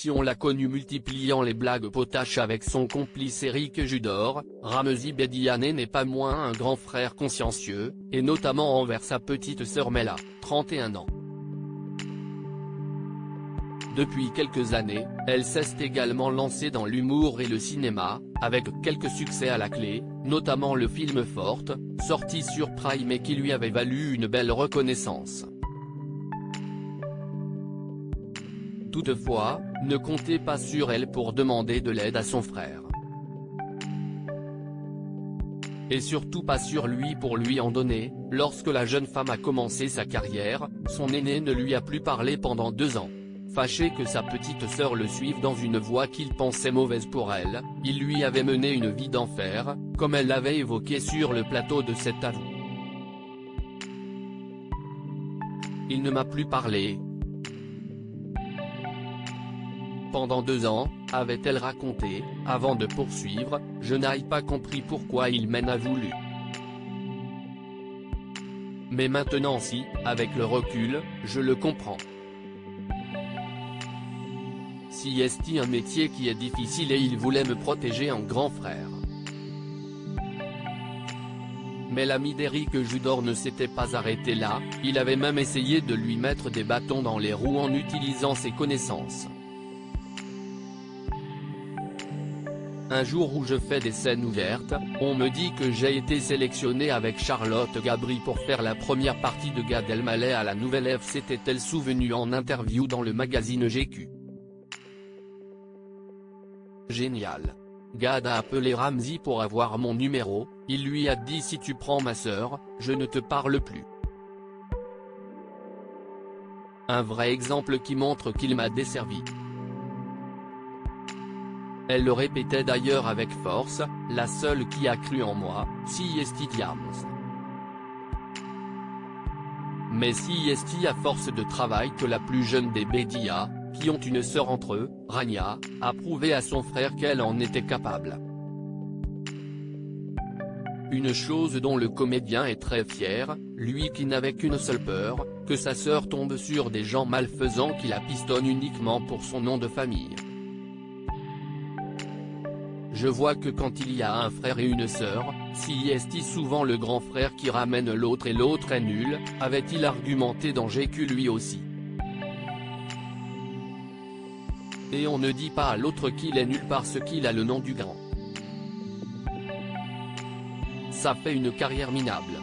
si on l'a connu multipliant les blagues potaches avec son complice Eric Judor, Ramzy Bediane n'est pas moins un grand frère consciencieux, et notamment envers sa petite sœur Mela, 31 ans. Depuis quelques années, elle s'est également lancée dans l'humour et le cinéma, avec quelques succès à la clé, notamment le film Forte, sorti sur Prime et qui lui avait valu une belle reconnaissance. Toutefois, ne comptez pas sur elle pour demander de l'aide à son frère. Et surtout pas sur lui pour lui en donner. Lorsque la jeune femme a commencé sa carrière, son aîné ne lui a plus parlé pendant 2 ans. Fâché que sa petite sœur le suive dans une voie qu'il pensait mauvaise pour elle, il lui avait mené une vie d'enfer, comme elle l'avait évoqué sur le plateau de Cet Avou. Il ne m'a plus parlé pendant 2 ans, avait-elle raconté, avant de poursuivre, je n'ai pas compris pourquoi il m'en a voulu. Mais maintenant si, avec le recul, je le comprends. Si est un métier qui est difficile et il voulait me protéger en grand frère. Mais l'ami d'Eric Judor ne s'était pas arrêté là, il avait même essayé de lui mettre des bâtons dans les roues en utilisant ses connaissances. Un jour où je fais des scènes ouvertes, on me dit que j'ai été sélectionné avec Charlotte Gabri pour faire la première partie de Gad Elmaleh à la Nouvelle Ève, s'était-elle souvenue en interview dans le magazine GQ. Génial. Gad a appelé Ramzy pour avoir mon numéro, il lui a dit si tu prends ma sœur, je ne te parle plus. Un vrai exemple qui montre qu'il m'a desservi. Elle le répétait d'ailleurs avec force, la seule qui a cru en moi, si est Diams. Mais si est à force de travail que la plus jeune des Bédia, qui ont une sœur entre eux, Rania, a prouvé à son frère qu'elle en était capable. Une chose dont le comédien est très fier, lui qui n'avait qu'une seule peur, que sa sœur tombe sur des gens malfaisants qui la pistonnent uniquement pour son nom de famille. Je vois que quand il y a un frère et une sœur, si est souvent le grand frère qui ramène l'autre et l'autre est nul, avait-il argumenté dans GQ lui aussi. Et on ne dit pas à l'autre qu'il est nul parce qu'il a le nom du grand. Ça fait une carrière minable.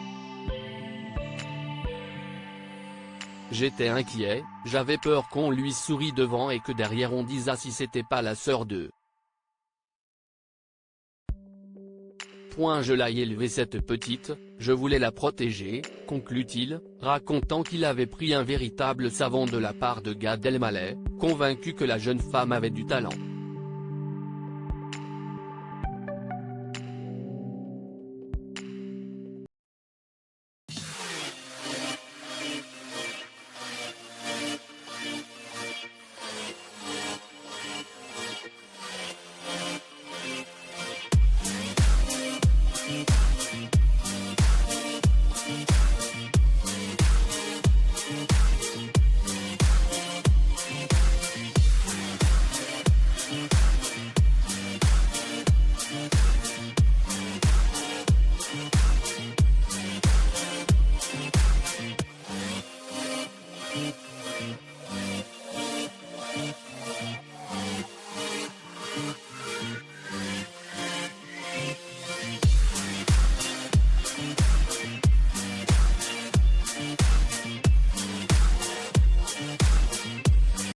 J'étais inquiet, j'avais peur qu'on lui sourie devant et que derrière on dise ah si c'était pas la sœur de. Je l'ai élevée cette petite, je voulais la protéger, conclut-il, racontant qu'il avait pris un véritable savon de la part de Gad Elmaleh, convaincu que la jeune femme avait du talent.